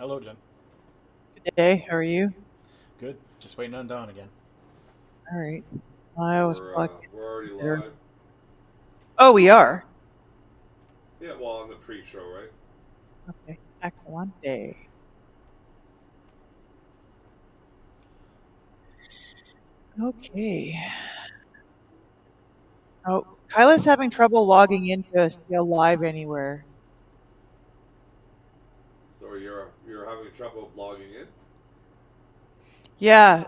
Hello, Jen. Good day. How are you? Good. Just waiting on Dawn again. All right. I was plugged We're already in there. live. Oh, we are. Yeah, well, on the pre-show, right? Okay. Excellent day. Okay. Oh, Kyla's having trouble logging into Still Live anywhere. So you're having trouble logging in. Yeah,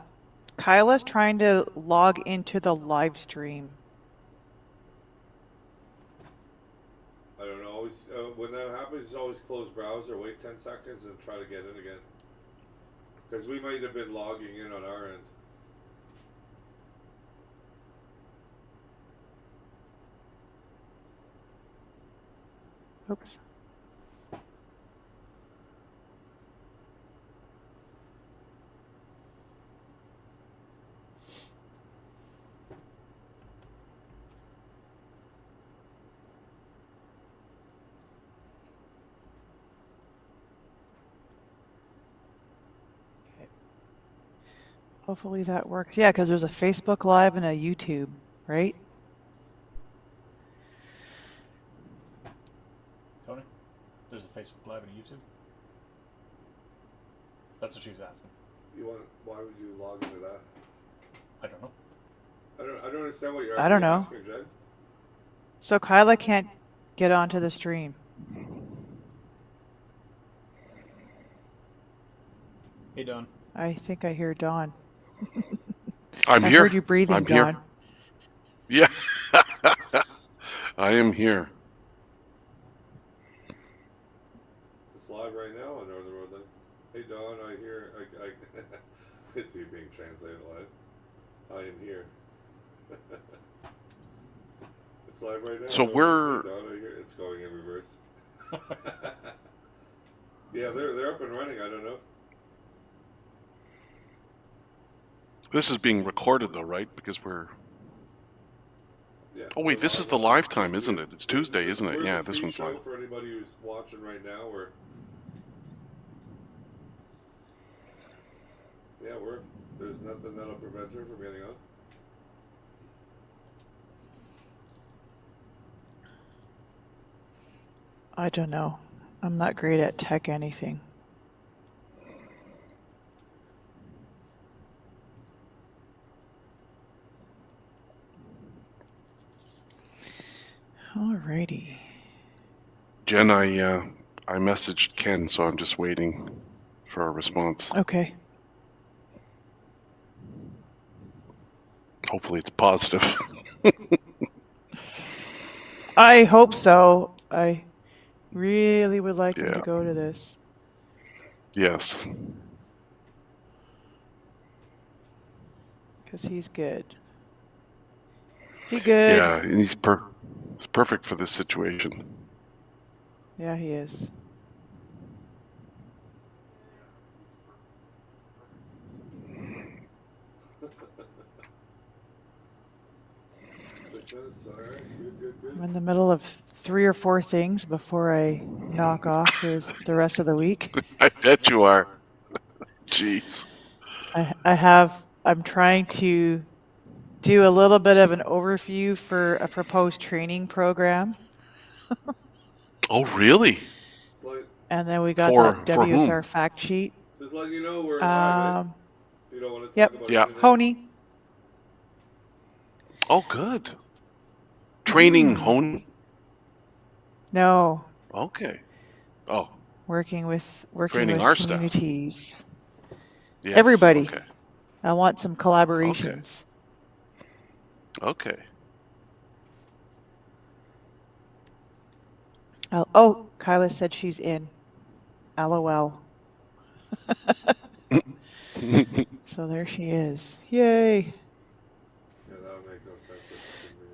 Kyla's trying to log into the live stream. I don't know. Always when that happens, just always close browser, wait 10 seconds, and try to get in again. Because we might have been logging in on our end. Oops. Okay. Hopefully that works. Yeah, because there's a Facebook Live and a YouTube, right? Tony, there's a Facebook Live and a YouTube. That's what she was asking. You want? Why would you log into that? I don't know. I don't understand what you're I don't actually know. asking, Jen. So Kyla can't get onto the stream. Hey, Dawn. I think I hear Dawn. I'm I here. heard you breathing, I'm here. Dawn. Yeah. I am here. It's live right now on Northern Road. Hey, Don, I hear. It's you being translated live. I am here. It's live right now. So Hey, we're Don, I hear. It's going in reverse. Yeah, they're up and running. I don't know. this is being recorded though, right? Because we're Yeah. Oh wait, We're this is live the on live time, isn't YouTube. it? It's Tuesday, isn't it? We're Yeah, the this one's live. pre-show for anybody who's watching right now. There's nothing that'll prevent her from getting on. I don't know. I'm not great at tech anything. Alrighty. Jen, I messaged Ken, so I'm just waiting for a response. Okay. Hopefully it's positive. I hope so. I really would like him to Yeah. go to this. Yes. Because he's good. He good. Yeah, and he's perfect for this situation. Yeah, he is. I'm in the middle of 3 or 4 things before I knock off for the rest of the week. I bet you are. Jeez. I'm trying to do a little bit of an overview for a proposed training program. Oh really? And then we got For that whom? WSR fact sheet. Just letting you know we're live. If you don't want to talk about Yep. anything. Honey. Oh good. Training Honey? No. Okay. Oh. Working with Training our staff. communities. Yes. Everybody. Okay. I want some collaborations. Okay. Oh, Kyla said she's in. LOL. So there she is. Yay. Yeah, that would make no sense if it didn't be.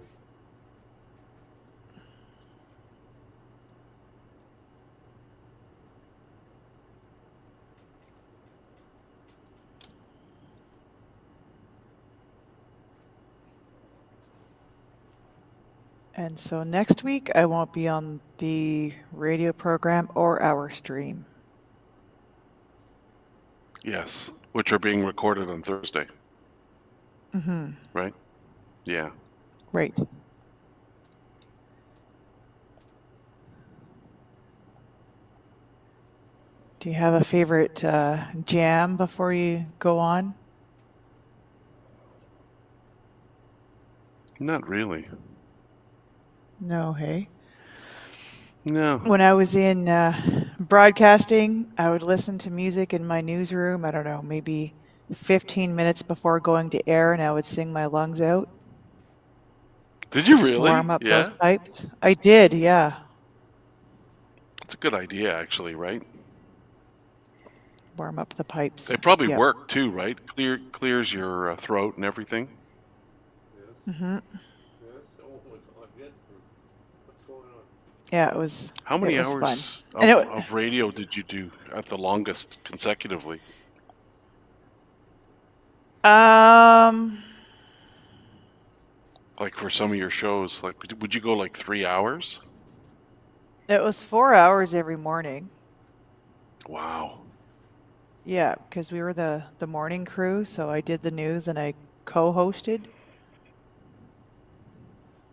And so next week I won't be on the radio program or our stream. Yes, which are being recorded on Thursday, Mm-hmm. right? Yeah. Right. Do you have a favorite jam before you go on? Not really. No, hey. No. When I was in broadcasting, I would listen to music in my newsroom, I don't know, maybe 15 minutes before going to air, and I would sing my lungs out, Did you really? warm up those Yeah. pipes. I did, yeah. It's a good idea, actually, right? Warm up the pipes. They probably Yep. work too, right? Clears your throat and everything. Yes. Hmm. Yes. Oh my God. Yes, Bruce. What's going on? Yeah, How it many was fun. hours And of radio did you do at the longest consecutively? um Like for some of your shows, like would you go like 3 hours? it was 4 hours every morning. Wow, Yeah, because we were the morning crew, so I did the news and I co-hosted,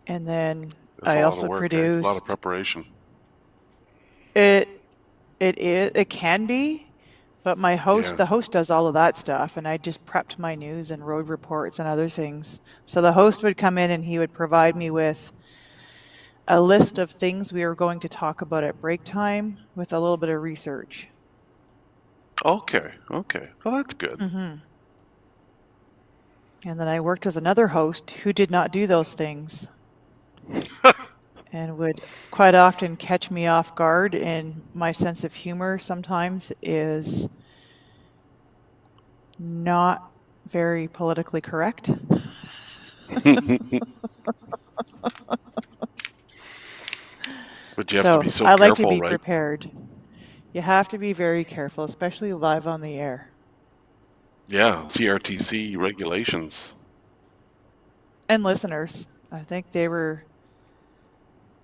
and then that's a I lot of also work, eh? A lot of produced. preparation. It it can be, but Yeah. the host does all of that stuff, and I just prepped my news and road reports and other things. So the host would come in and he would provide me with a list of things we were going to talk about at break time with a little bit of research. Okay. Okay. Well, that's good. Hmm. And then I worked with another host who did not do those things and would quite often catch me off guard. And my sense of humor sometimes is not very politically correct. But you have to So be so I like to careful, be right? prepared. You have to be very careful, especially live on the air. Yeah. CRTC regulations. And listeners, I think they were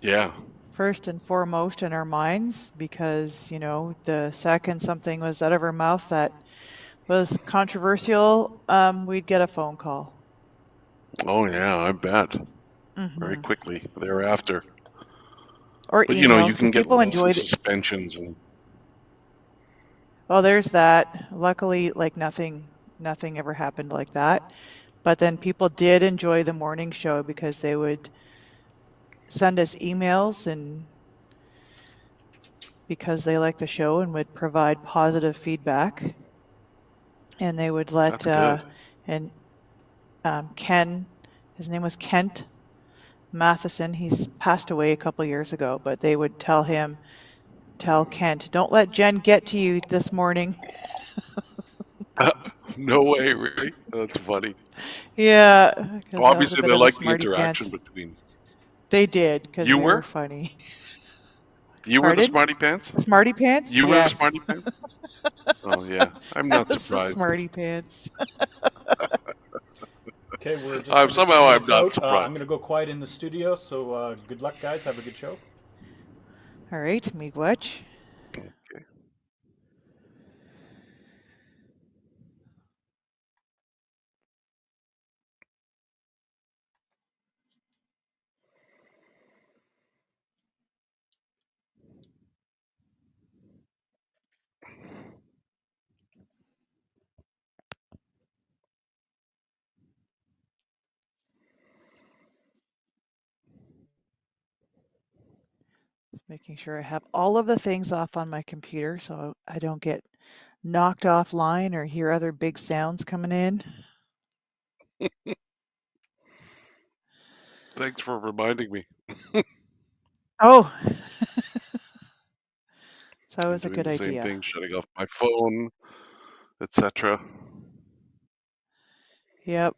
Yeah. first and foremost in our minds because, the second something was out of our mouth that was controversial, we'd get a phone call. Oh, yeah. I bet. Very Hmm. quickly thereafter. Or But you emails, can because get people license enjoyed it. suspensions and Well, there's that. Luckily, like nothing ever happened like that. But then people did enjoy the morning show because they would send us emails and because they liked the show and would provide positive feedback. And they would let that's good. and Ken, his name was Kent Matheson. He's passed away a couple years ago, but they would tell Kent, don't let Jen get to you this morning. No way, really? That's funny. Yeah, because Well, that was a obviously, bit they of a like the smarty interaction pants. between They did because you we were were funny. you were the Pardon? smarty pants. The smarty pants? You were the Yes, smarty pants. Oh yeah, I'm that not was the surprised. smarty pants. Okay, we're just under two Somehow I'm minutes not out. I'm going to surprised. go quiet in the studio, so good luck, guys. Have a good show. All right, miigwech. Just making sure I have all of the things off on my computer so I don't get knocked offline or hear other big sounds coming in. Thanks for reminding me. Oh, it's I'm always a doing good the same idea. thing, shutting off my phone, etc. Yep.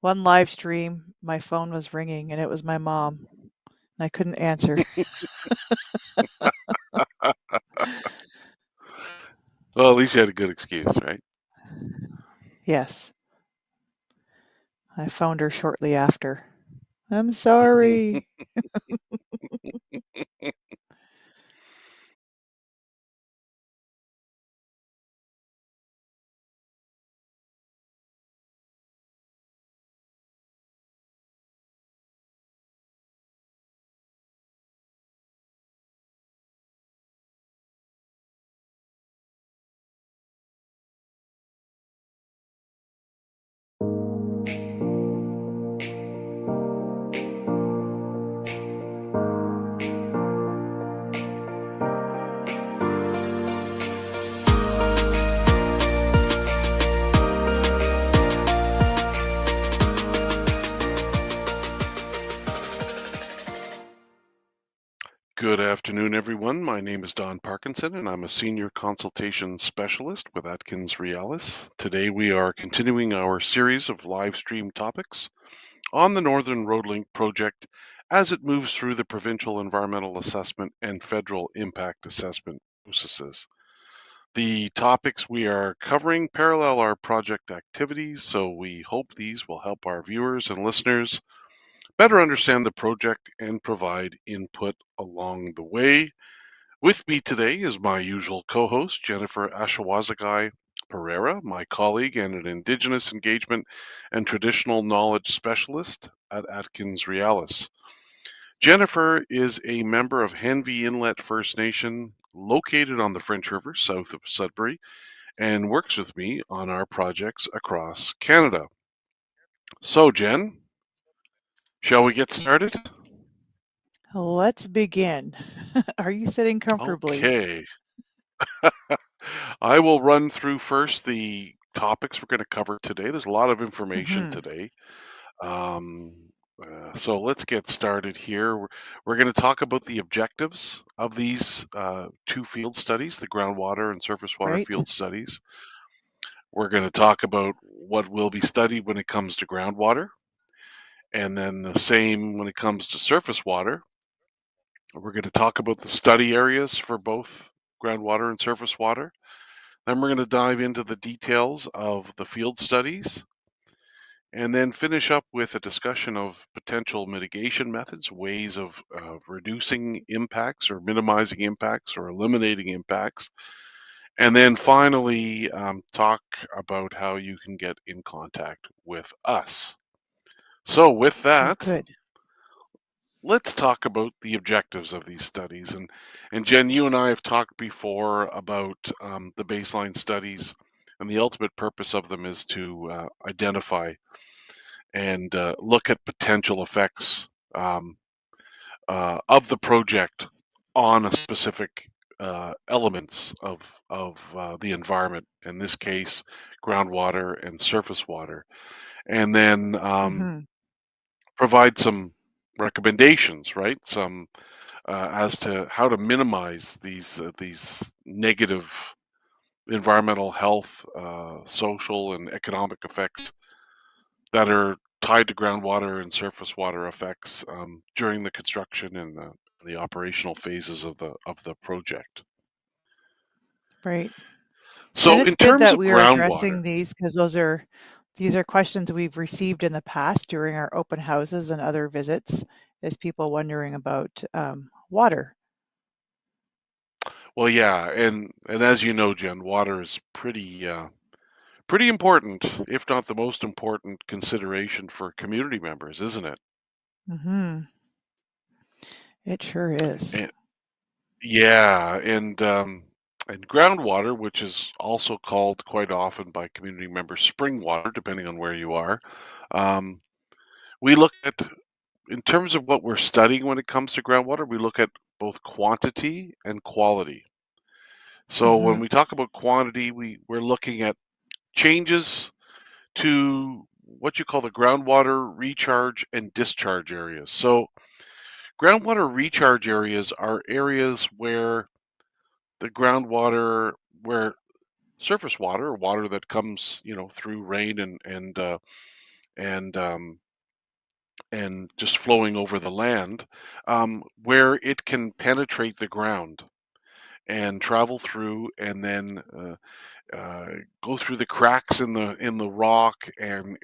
One live stream, my phone was ringing and it was my mom. And I couldn't answer. Well, at least you had a good excuse, right? Yes, I phoned her shortly after. I'm sorry. afternoon, everyone. My name is Don Parkinson, and I'm a Senior Consultation Specialist with Atkins Realis. Today, we are continuing our series of live stream topics on the Northern Road Link project as it moves through the provincial environmental assessment and federal impact assessment processes. The topics we are covering parallel our project activities, so we hope these will help our viewers and listeners better understand the project and provide input along the way. With me today is my usual co-host, Jennifer Ashawazagai Pereira, my colleague and an Indigenous engagement and traditional knowledge specialist at Atkins Realis. Jennifer is a member of Henvey Inlet First Nation, located on the French River south of Sudbury, and works with me on our projects across Canada. So, Jen, shall we get started? Let's begin. Are you sitting comfortably? Okay. I will run through first the topics we're going to cover today. There's a lot of information Mm-hmm. today. Um, so let's get started here. We're going to talk about the objectives of these two field studies, the groundwater and surface water Right? field studies. We're going to talk about what will be studied when it comes to groundwater, and then the same when it comes to surface water. We're going to talk about the study areas for both groundwater and surface water. Then we're going to dive into the details of the field studies and then finish up with a discussion of potential mitigation methods, ways of reducing impacts or minimizing impacts or eliminating impacts. And then finally, talk about how you can get in contact with us. So with Oh, that, good. let's talk about the objectives of these studies. And Jen, you and I have talked before about the baseline studies, and the ultimate purpose of them is to identify and look at potential effects of the project on a specific elements of the environment. In this case, groundwater and surface water, and then Mm-hmm. provide some recommendations, right? Some as to how to minimize these negative environmental, health, social, and economic effects that are tied to groundwater and surface water effects during the construction and the operational phases of the project. Right. And So, it's in good terms that of we are groundwater, addressing these because these are questions we've received in the past during our open houses and other visits, is people wondering about water. well, yeah, and as you know, Jen, water is pretty important, if not the most important consideration for community members, isn't it? Mm-hmm. It sure is. And, yeah, and groundwater, which is also called quite often by community members spring water, depending on where you are. Um, we look at, in terms of what we're studying when it comes to groundwater, we look at both quantity and quality. So when Mm-hmm. we talk about quantity, we're looking at changes to what you call the groundwater recharge and discharge areas. So groundwater recharge areas are areas where the groundwater, where surface water, or water that comes, through rain and and just flowing over the land, where it can penetrate the ground and travel through, and then go through the cracks in the rock and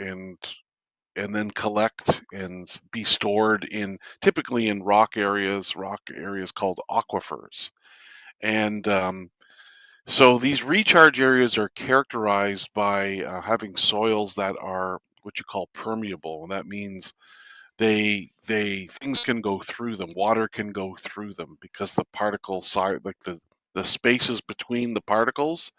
then collect and be stored in typically in rock areas called aquifers. And so these recharge areas are characterized by having soils that are what you call permeable, and that means they things can go through them, water can go through them because the particle size, like the spaces between the particles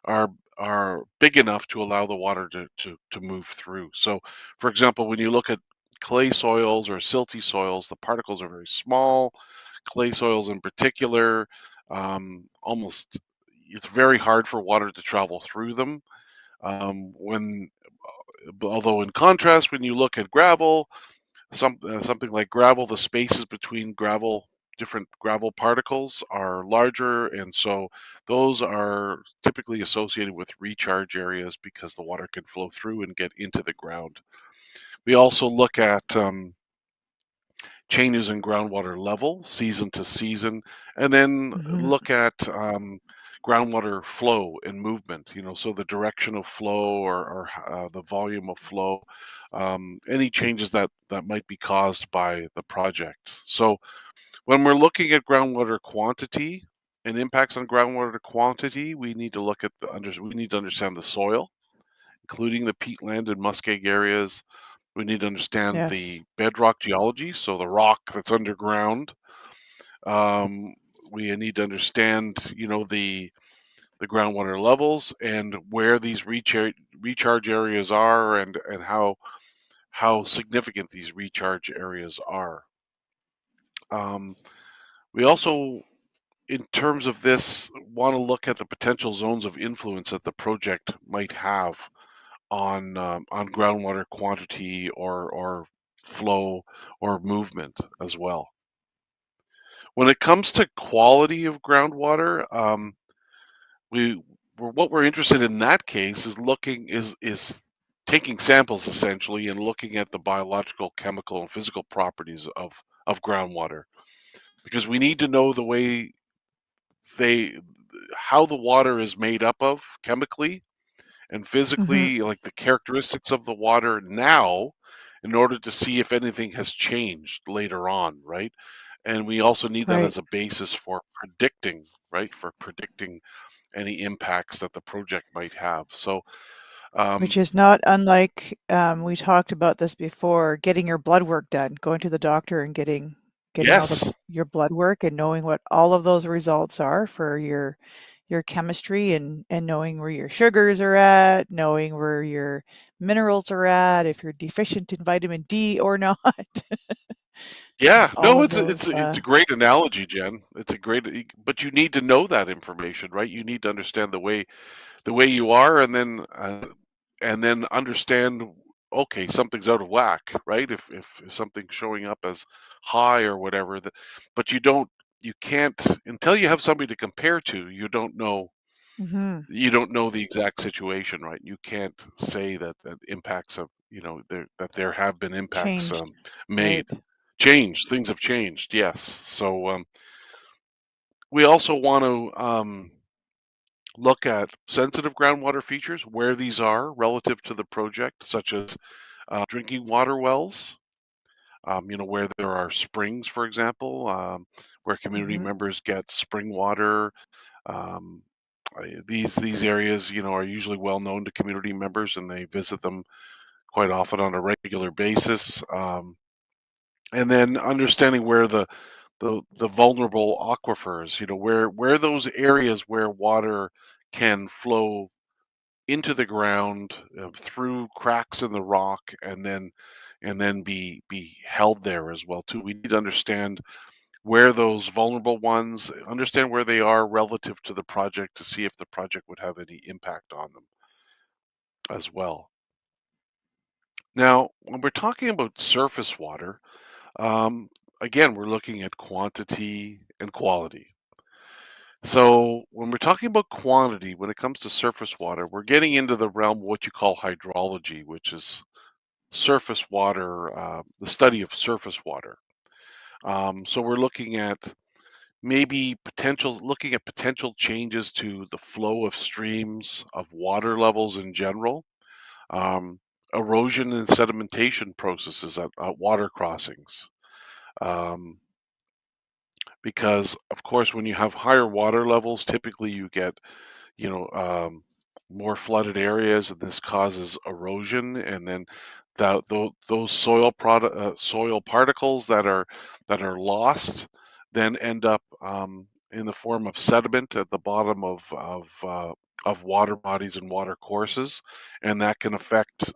are are big enough to allow the water to move through. So, for example, when you look at clay soils or silty soils, the particles are very small. Clay soils, in particular, almost it's very hard for water to travel through them. When although in contrast, when you look at gravel, something like gravel, the spaces between gravel different gravel particles are larger, and so those are typically associated with recharge areas because the water can flow through and get into the ground. We also look at changes in groundwater level season to season, and then look at groundwater flow and movement, so the direction of flow or the volume of flow, any changes that might be caused by the project. So when we're looking at groundwater quantity and impacts on groundwater quantity, we need to look at we need to understand the soil, including the peatland and muskeg areas. We need to understand Yes. the bedrock geology, so the rock that's underground. We need to understand, the groundwater levels and where these recharge areas are, and how significant these recharge areas are. We also, in terms of this, want to look at the potential zones of influence that the project might have on groundwater quantity or flow or movement as well. When it comes to quality of groundwater, what we're interested in that case is taking samples essentially and looking at the biological, chemical, and physical properties of groundwater, because we need to know the way how the water is made up of chemically and physically, like the characteristics of the water now, in order to see if anything has changed later on, right? And we also need that Right. as a basis for predicting, right? For predicting any impacts that the project might have. So, Which is not unlike, we talked about this before, getting your blood work done, going to the doctor and getting all yes, your blood work and knowing what all of those results are for your chemistry, and knowing where your sugars are at, knowing where your minerals are at, if you're deficient in vitamin D or not. yeah, All no, of it's a great analogy, Jen. It's a great, but you need to know that information, right? You need to understand the way you are, and then understand, okay, something's out of whack, right? If something's showing up as high or whatever, you can't, until you have somebody to compare to, you don't know the exact situation, right? You can't say that impacts have, that there have been impacts changed, made, right? changed, things have changed, yes. So we also want to look at sensitive groundwater features, where these are relative to the project, such as drinking water wells, where there are springs, for example, where community members get spring water. Um, these areas, are usually well known to community members, and they visit them quite often on a regular basis. And then understanding where the vulnerable aquifers, where those areas where water can flow into the ground, through cracks in the rock, and then be held there as well too. We need to understand where those vulnerable ones, understand where they are relative to the project, to see if the project would have any impact on them as well. Now, when we're talking about surface water, again, we're looking at quantity and quality. So when we're talking about quantity, when it comes to surface water, we're getting into the realm of what you call hydrology, which is surface water, the study of surface water. So we're looking at looking at potential changes to the flow of streams, of water levels in general, um, erosion and sedimentation processes at water crossings. Um, because of course, when you have higher water levels, typically you get, you know, um, more flooded areas, and this causes erosion, and then those soil particles that are lost then end up in the form of sediment at the bottom of water bodies and water courses, and that can affect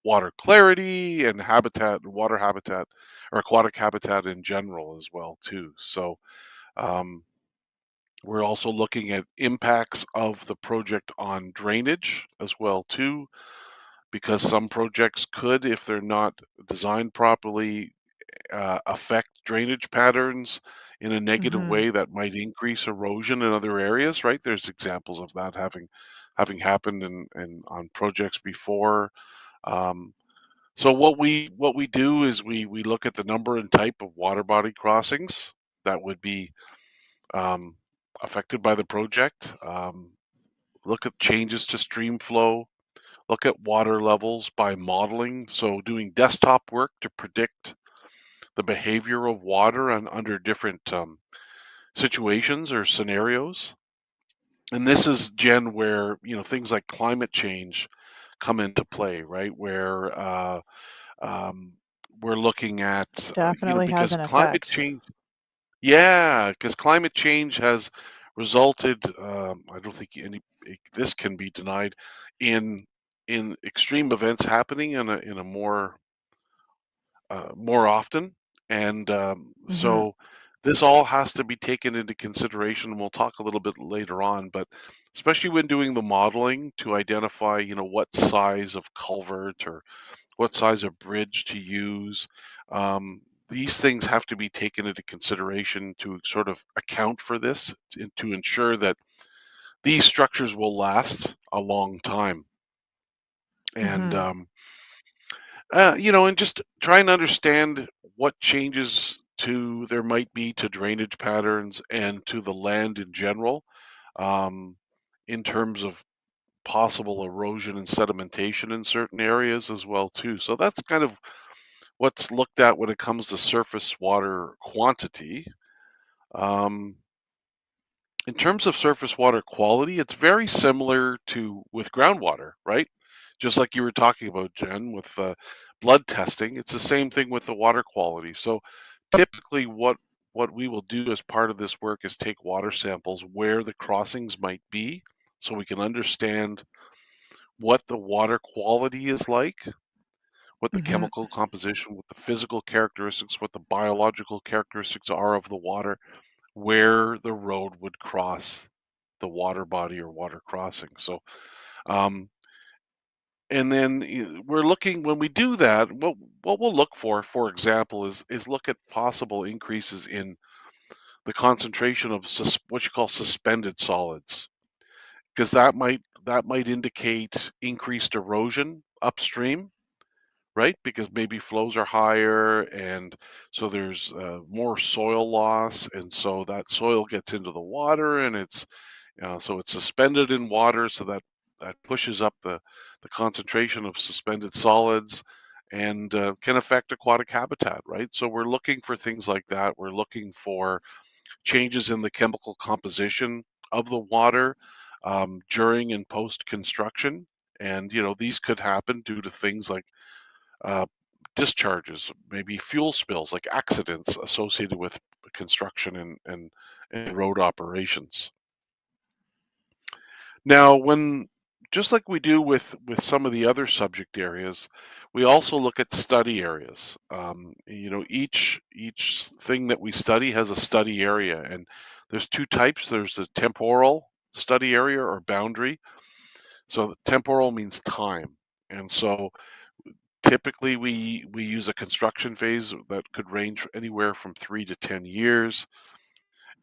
water clarity and water habitat, or aquatic habitat in general as well too. So um, we're also looking at impacts of the project on drainage as well too, because some projects could, if they're not designed properly, affect drainage patterns in a negative Mhm. way that might increase erosion in other areas, right? There's examples of that having happened and on projects before. Um, so what we do is we look at the number and type of water body crossings that would be um, affected by the project. Look at changes to stream flow. Look at water levels by modeling. So doing desktop work to predict the behavior of water and under different situations or scenarios. And this is, Jen, where things like climate change come into play, right? Where um, we're looking at Definitely has because an climate effect. change, yeah, because climate change has resulted. I don't think this can be denied in extreme events happening in a more often, and Mhm. so this all has to be taken into consideration. And we'll talk a little bit later on, but especially when doing the modeling to identify, what size of culvert or what size of bridge to use. Um, these things have to be taken into consideration to sort of account for this, to ensure that these structures will last a long time. And Mhm. and just try and understand what changes to there might be to drainage patterns and to the land in general, um, in terms of possible erosion and sedimentation in certain areas as well too. So that's kind of what's looked at when it comes to surface water quantity. Um, in terms of surface water quality, it's very similar to with groundwater, right? Just like you were talking about, Jen, with blood testing, it's the same thing with the water quality. So typically, what we will do as part of this work is take water samples where the crossings might be, so we can understand what the water quality is like, what the Mhm. chemical composition, what the physical characteristics, what the biological characteristics are of the water, where the road would cross the water body or water crossing. So, um, and then we're looking when we do that. What we'll look for example, is look at possible increases in the concentration of what you call suspended solids, because that might indicate increased erosion upstream, right? Because maybe flows are higher, and so there's more soil loss, and so that soil gets into the water, and so it's suspended in water, so that pushes up the concentration of suspended solids, and can affect aquatic habitat, right? So we're looking for things like that. We're looking for changes in the chemical composition of the water during and post construction. And these could happen due to things like uh, discharges, maybe fuel spills, like accidents associated with construction and road operations. Now, just like we do with some of the other subject areas, we also look at study areas. Each thing that we study has a study area, and there's two types. There's the temporal study area or boundary. So temporal means time, and so typically we use a construction phase that could range anywhere from 3 to 10 years,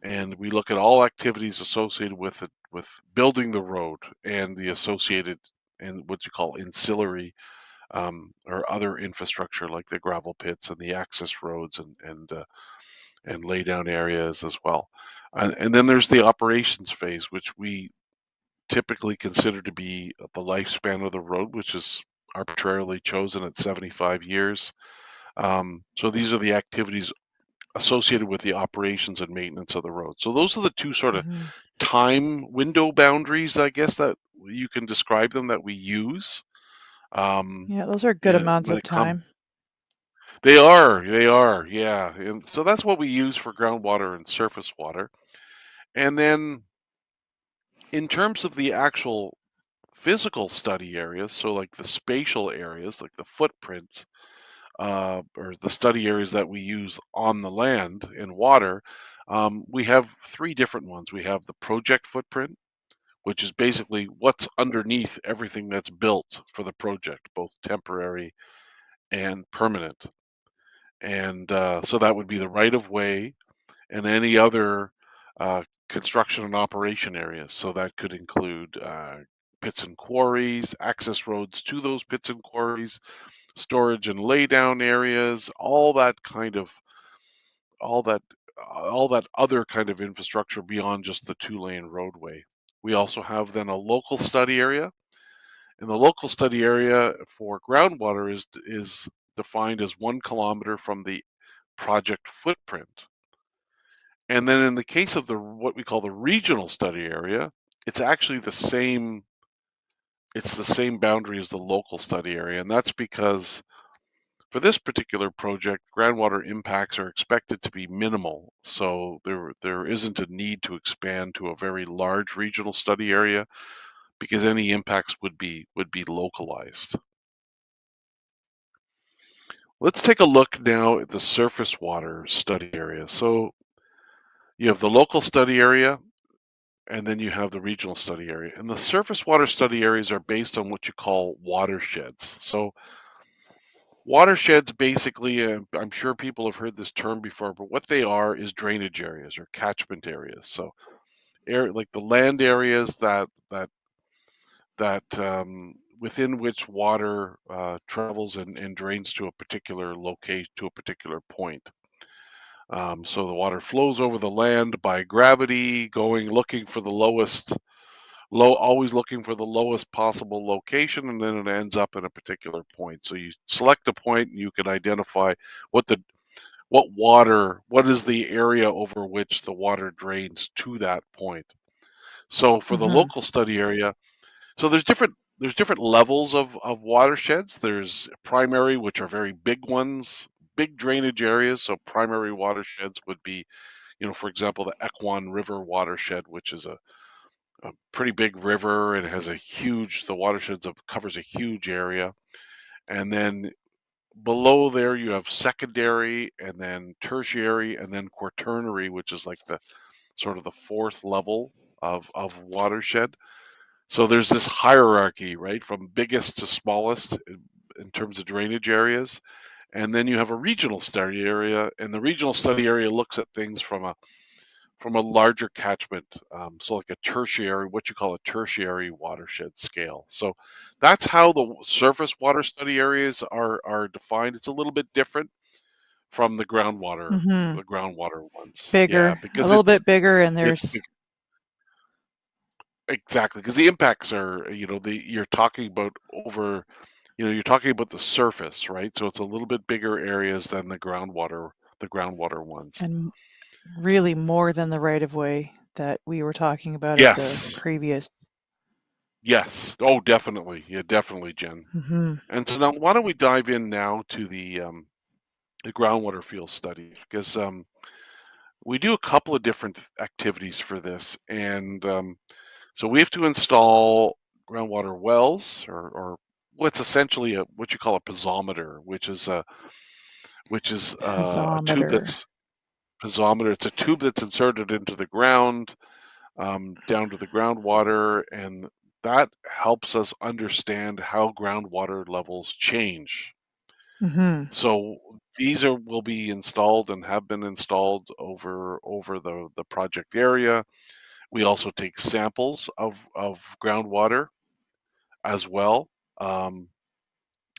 and we look at all activities associated with it, with building the road and the associated and what you call ancillary or other infrastructure like the gravel pits and the access roads and lay down areas as well. And then there's the operations phase, which we typically consider to be the lifespan of the road, which is arbitrarily chosen at 75 years. So these are the activities associated with the operations and maintenance of the road. So those are the two sort of Mhm. time window boundaries, I guess, that you can describe them, that we use. Yeah, those are good amounts When of it comes, time. they are, yeah. And so that's what we use for groundwater and surface water. And then in terms of the actual physical study areas, so like the spatial areas, like the footprints, or the study areas that we use on the land in water, we have three different ones. We have the project footprint, which is basically what's underneath everything that's built for the project, both temporary and permanent. And so that would be the right of way and any other construction and operation areas. So that could include pits and quarries, access roads to those pits and quarries, storage and laydown areas, all that kind of all that all that other kind of infrastructure beyond just the 2-lane roadway. We also have then a local study area, and the local study area for groundwater is defined as 1 kilometer from the project footprint. And then in the case of the what we call the regional study area, it's actually the same boundary as the local study area, and that's because for this particular project, groundwater impacts are expected to be minimal, so there isn't a need to expand to a very large regional study area because any impacts would be localized. Let's take a look now at the surface water study area. So you have the local study area, and then you have the regional study area. And the surface water study areas are based on what you call watersheds. So watersheds basically, I'm sure people have heard this term before, but what they are is drainage areas or catchment areas. So like the land areas that within which water travels and drains to a particular location, to a particular point. So the water flows over the land by gravity, looking for the always looking for the lowest possible location, and then it ends up in a particular point. So you select a point, and you can identify what is the area over which the water drains to that point. So for the local study area, so there's different levels of watersheds. There's primary, which are very big ones, big drainage areas. So primary watersheds would be, for example, the Ekwan River watershed, which is a pretty big river and has the watershed covers a huge area. And then below there you have secondary and then tertiary and then quaternary, which is like the sort of the fourth level of watershed. So there's this hierarchy, right, from biggest to smallest in terms of drainage areas. And then you have a regional study area, and the regional study area looks at things from a larger catchment, so like a tertiary, what you call a tertiary watershed scale. So that's how the surface water study areas are defined. It's a little bit different from the groundwater ones. Yeah, Bigger, a because little bit bigger, and it's there's exactly because the impacts are, you're talking about you're talking about the surface, right? So it's a little bit bigger areas than the groundwater ones. and really more than the right of way that we were talking about at the Yes. previous. Yes. Oh, definitely. Yeah, definitely, Jen. And so now, why don't we dive in now to the groundwater field study, because we do a couple of different activities for this, and so we have to install groundwater wells, or what's essentially what you call a piezometer, which is a tube Piezometer. that's piezometer. It's a tube that's inserted into the ground, down to the groundwater, and that helps us understand how groundwater levels change. So these will be installed and have been installed over the project area. We also take samples of groundwater as well. And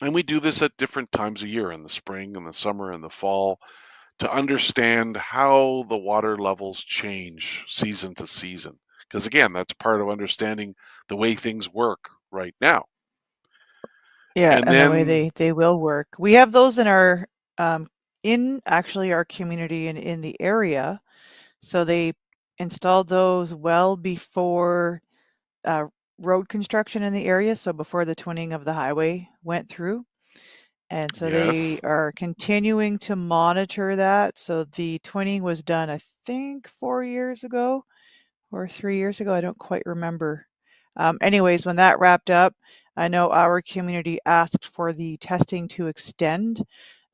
we do this at different times of year, in the spring and the summer and the fall, to understand how the water levels change season to season. Because again, that's part of understanding the way things work right now. Yeah, And and the way then, they will work. We have those in our in actually our community and in the area. So they installed those well before road construction in the area, so before the twinning of the highway went through. And so they yes, are continuing to monitor that. So the twinning was done, I think, 4 years ago or 3 years ago. I don't quite remember. Anyways, when that wrapped up, I know our community asked for the testing to extend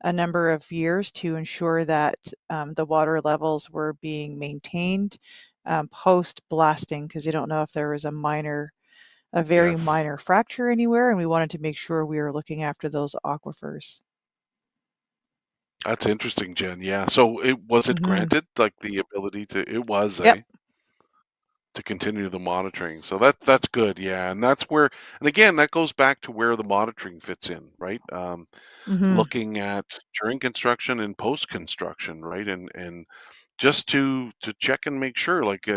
a number of years to ensure that the water levels were being maintained post blasting, because you don't know if there was a very yes. minor fracture anywhere, and we wanted to make sure we were looking after those aquifers. That's interesting, Jen. Yeah. So it was it Hmm. granted, like the ability to? It was, Yep. to continue the monitoring. So that's good. Yeah, and that's where, and again, that goes back to where the monitoring fits in, right? Hmm. Looking at during construction and post construction, right? And just to check and make sure, like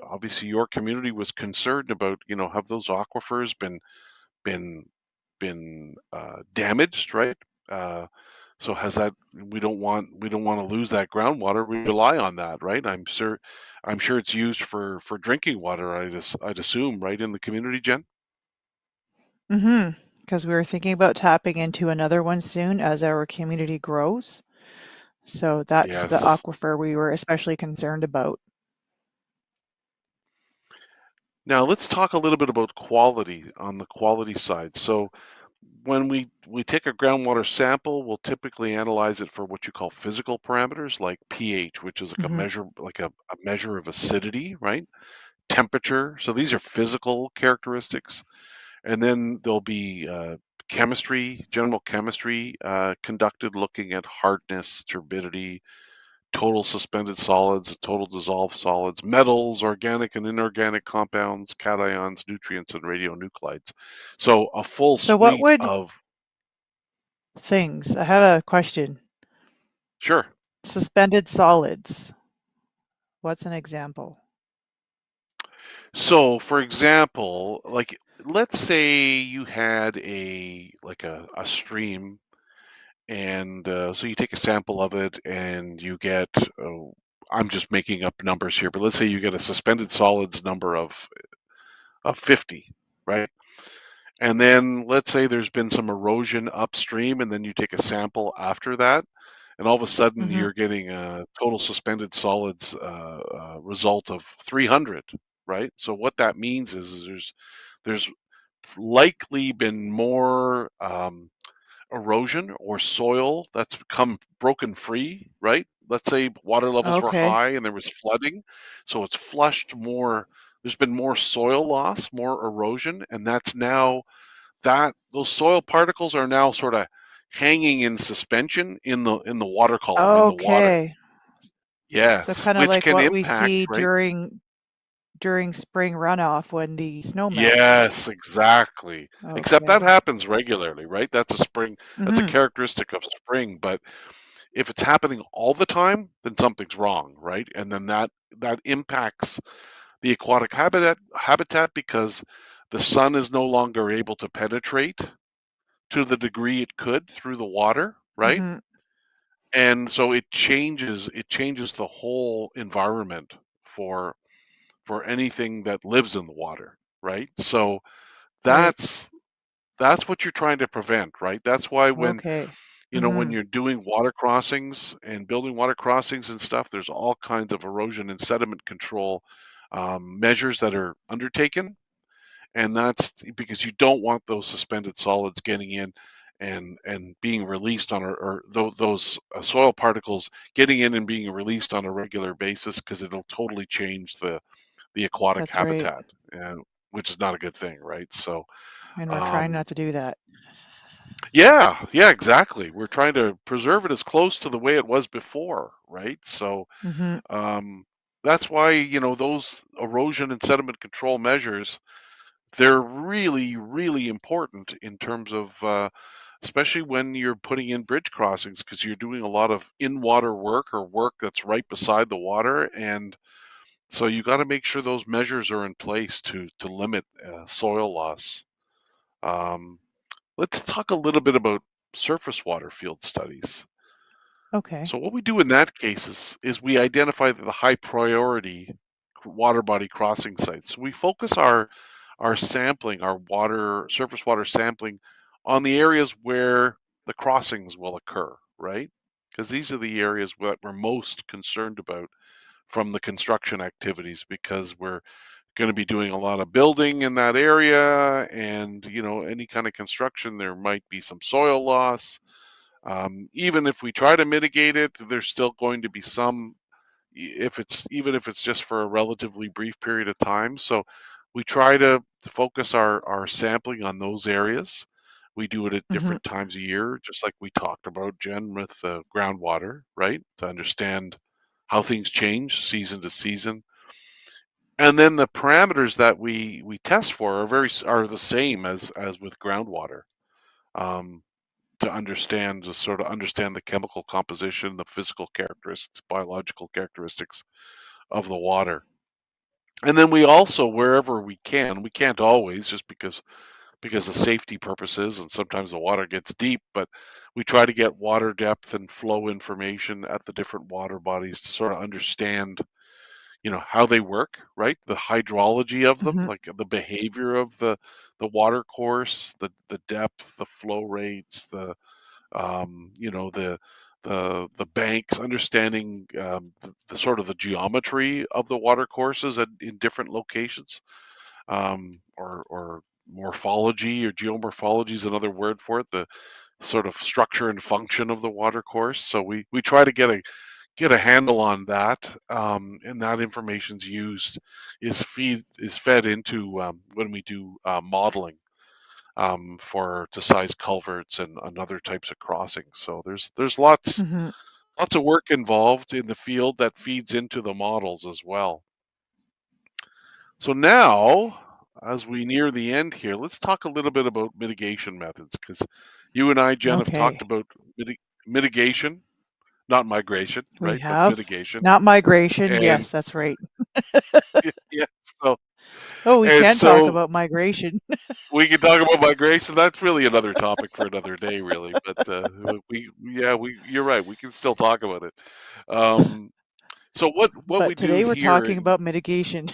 obviously your community was concerned about, have those aquifers been damaged, right? Uh, so has that we don't want to lose that groundwater. We rely on that, right? I'm sure it's used for drinking water. I'd assume, right, in the community, Jen. Hmm. Because we were thinking about tapping into another one soon as our community grows. So that's the Yes. aquifer we were especially concerned about. Now let's talk a little bit about quality on the quality side. So when we take a groundwater sample, we'll typically analyze it for what you call physical parameters like pH, which is like a Hmm. measure like a measure of acidity, right? Temperature. So these are physical characteristics. And then there'll be chemistry, general chemistry conducted looking at hardness, turbidity, total suspended solids, total dissolved solids, metals, organic and inorganic compounds, cations, nutrients, and radionuclides. So a full So what suite would of, things? I have a question. sure. Suspended solids. What's an example? So for example, like let's say you had a stream, and so you take a sample of it and you get, I'm just making up numbers here, but let's say you get a suspended solids number of 50, right? And then let's say there's been some erosion upstream, and then you take a sample after that, and all of a sudden Hmm. you're getting a total suspended solids result of 300, right? So what that means is there's likely been more erosion or soil that's become broken free, right? Let's say water levels were Okay. high and there was flooding, so it's flushed more. There's been more soil loss, more erosion, and that's now that those soil particles are now sort of hanging in suspension in the water column in the water. Okay. So Yes, kind of which like can what we impact, see right? during spring runoff when the snow melts. Yes, exactly. Except that Okay. happens regularly, right? That's a Hmm. characteristic of spring, but if it's happening all the time, then something's wrong, right? And then that impacts the aquatic habitat because the sun is no longer able to penetrate to the degree it could through the water, right? Hmm. And so it changes the whole environment for for anything that lives in the water, right? So Right. that's that's what you're trying to prevent, right? That's why Okay. when Hmm. you're doing water crossings and building water crossings and stuff, there's all kinds of erosion and sediment control measures that are undertaken, and that's because you don't want those suspended solids getting in and being released on those soil particles getting in and being released on a regular basis, because it'll totally change the aquatic That's right. habitat, and which is not a good thing, right? So And we're trying um, not to do that. yeah, exactly. We're trying to preserve it as close to the way it was before, right? So Hmm. um, that's why those erosion and sediment control measures, they're really, really important in terms of, especially when you're putting in bridge crossings, because you're doing a lot of in-water work or work that's right beside the water, and so you got to make sure those measures are in place to limit soil loss. Um, let's talk a little bit about surface water field studies. Okay. So what we do in that case is we identify the high priority water body crossing sites. So we focus our sampling, our surface water sampling, on the areas where the crossings will occur, right? Because these are the areas that we're most concerned about from the construction activities, because we're going to be doing a lot of building in that area, and any kind of construction, there might be some soil loss. Even if we try to mitigate it, there's still going to be some, if it's just for a relatively brief period of time. So we try to focus our sampling on those areas. We do it at different times of year, just like we talked about, Jen, with groundwater, right? To understand how things change season to season. And then the parameters that we test for are the same as with groundwater. Um, to sort of understand the chemical composition, the physical characteristics, biological characteristics of the water. And then we also, wherever we can't always, just because of safety purposes, and sometimes the water gets deep, but we try to get water depth and flow information at the different water bodies to sort of understand, how they work, right? The hydrology of them, like the behavior of the water course, the depth, the flow rates, the banks, understanding the sort of the geometry of the water courses in different locations, or morphology or geomorphology is another word for it. The sort of structure and function of the water course. So we try to get a handle on that, and that information's used is fed into when we do modeling, for to size culverts and other types of crossings. So there's lots of work involved in the field that feeds into the models as well. So now, as we near the end here, let's talk a little bit about mitigation methods, because you and I, Jen, have talked Okay. about mitigation, not migration, We right? But have mitigation. not migration. And Yes, that's right. yeah, so Oh, we and can talk so about migration. we can talk about migration. That's really another topic for another day, really. But you're right. We can still talk about it. Um, so what we But do today we're here talking in about mitigation.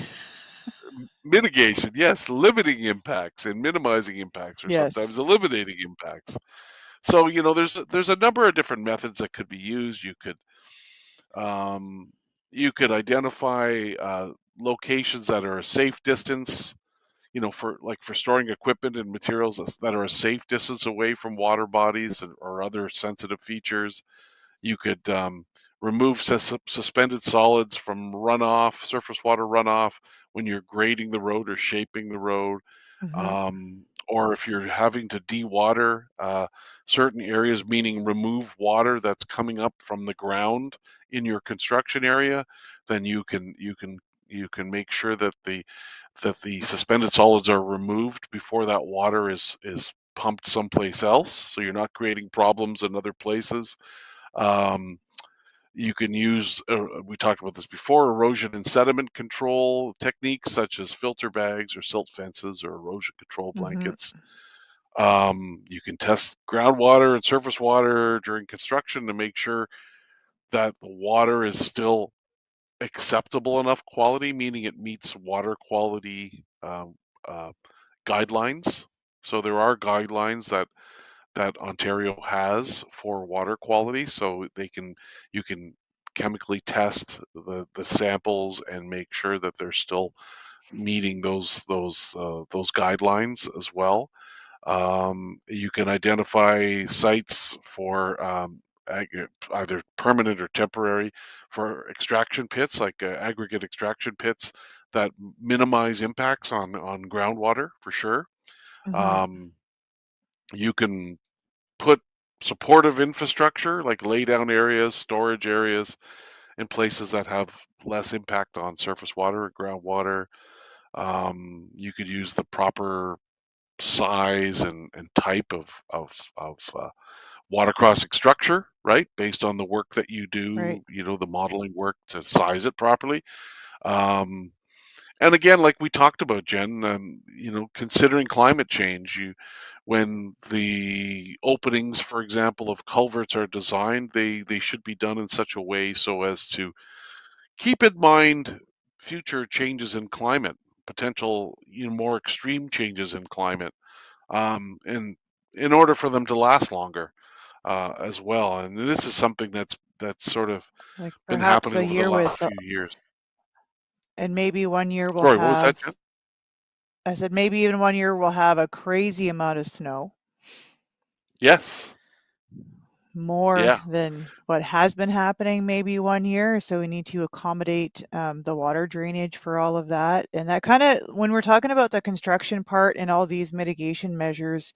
mitigation, yes, limiting impacts and minimizing impacts, or Yes. sometimes eliminating impacts. So there's a number of different methods that could be used. Um, you could identify locations that are a safe distance, for storing equipment and materials that are a safe distance away from water bodies or other sensitive features. You could remove suspended solids from runoff, surface water runoff, when you're grading the road or shaping the road. Or if you're having to dewater certain areas, meaning remove water that's coming up from the ground in your construction area, then you can make sure that the suspended solids are removed before that water is pumped someplace else, so you're not creating problems in other places. Um, you can use, we talked about this before, erosion and sediment control techniques such as filter bags or silt fences or erosion control blankets. You can test groundwater and surface water during construction to make sure that the water is still acceptable enough quality, meaning it meets water quality uh, guidelines. So there are guidelines that Ontario has for water quality, so you can chemically test the samples and make sure that they're still meeting those guidelines as well. You can identify sites for either permanent or temporary for extraction pits, like aggregate extraction pits that minimize impacts on groundwater for sure. Um, you can put supportive infrastructure like lay down areas, storage areas in places that have less impact on surface water or groundwater. You could use the proper size and type of water crossing structure, right? Based on the work that you Right. do, the modeling work to size it properly. Um, and again, like we talked about, Jen, considering climate change, when the openings, for example, of culverts are designed, they should be done in such a way so as to keep in mind future changes in climate, potential, more extreme changes in climate, and in order for them to last longer as well. And this is something that's sort of Like been perhaps happening a over the year last with, few years. and maybe one year we'll Sorry, what was that, have, Jen? I said, maybe even one year we'll have a crazy amount of snow, Yes. more Yeah. than what has been happening maybe one year. So we need to accommodate the water drainage for all of that. And that kind of, when we're talking about the construction part and all these mitigation measures,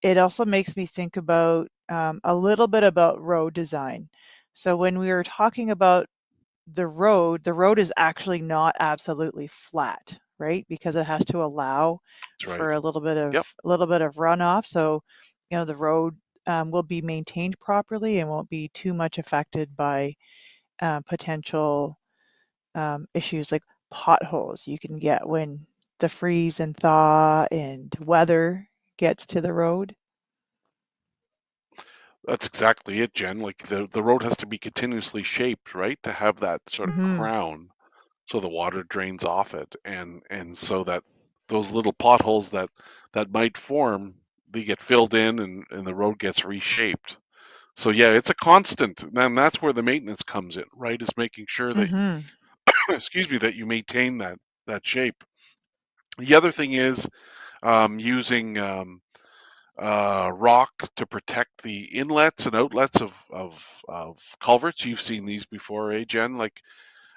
it also makes me think about a little bit about road design. So when we were talking about the road is actually not absolutely flat, right? Because it has to allow That's right. for a little bit Yep. of runoff. So, the road will be maintained properly and won't be too much affected by potential issues like potholes you can get when the freeze and thaw and weather gets to the road. That's exactly it, Jen. Like the road has to be continuously shaped, right, to have that sort of Mm-hmm. crown, so the water drains off it, and so that those little potholes that might form, they get filled in, and the road gets reshaped. So yeah, it's a constant, and that's where the maintenance comes in, right? Is making sure that Mm-hmm. excuse me, that you maintain that shape. The other thing is using rock to protect the inlets and outlets of culverts. You've seen these before, eh, Jen? Like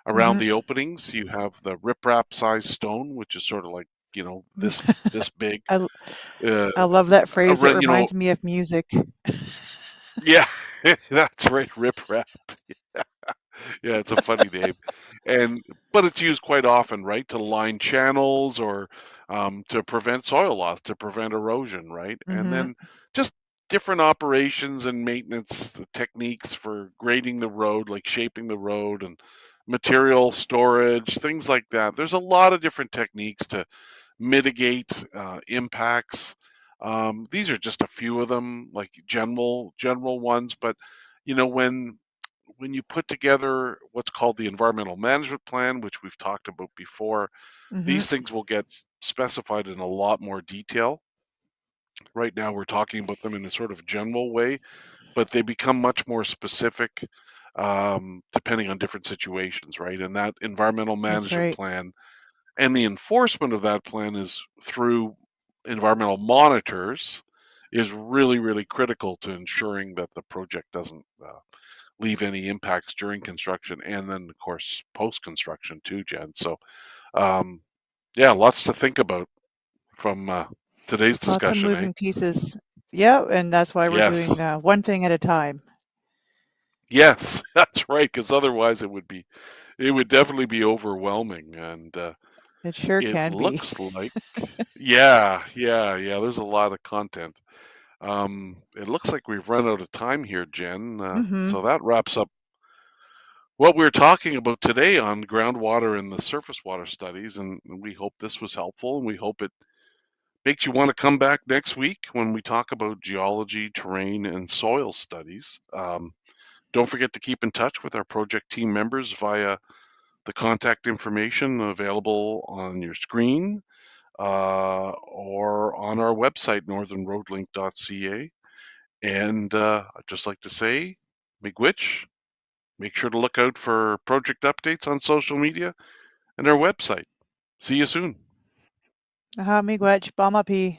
around Mm-hmm. the openings, you have the riprap size stone, which is sort of like this big. I, Uh, I love that phrase. It around, reminds me of music. yeah, that's right, riprap. Yeah, it's a funny name, and but it's used quite often, right, to line channels or to prevent soil loss, to prevent erosion, right, and Mm-hmm. then just different operations and maintenance techniques for grading the road, like shaping the road and material storage, things like that. There's a lot of different techniques to mitigate impacts. These are just a few of them, like general ones, but when you put together what's called the environmental management plan, which we've talked about before, Mm-hmm. these things will get specified in a lot more detail. Right now, we're talking about them in a sort of general way, but they become much more specific depending on different situations, right? And that environmental That's management right. plan and the enforcement of that plan is through environmental monitors is really, really critical to ensuring that the project doesn't leave any impacts during construction and then of course post construction too, Jen. So um, yeah, lots to think about from today's Lots of discussion, eh? moving pieces. Yeah, and that's why we're Yes, doing one thing at a time. yes, that's right, because otherwise it would definitely be overwhelming, and It sure it can be. looks like yeah, there's a lot of content. It looks like we've run out of time here, Jen, Mm-hmm. so that wraps up what we're talking about today on groundwater and the surface water studies, and we hope this was helpful, and we hope it makes you want to come back next week when we talk about geology, terrain, and soil studies. Don't forget to keep in touch with our project team members via the contact information available on your screen or on our website, northernroadlink.ca. And I'd just like to say, miigwech, make sure to look out for project updates on social media and our website. See you soon. Aha, miigwech, bamapi.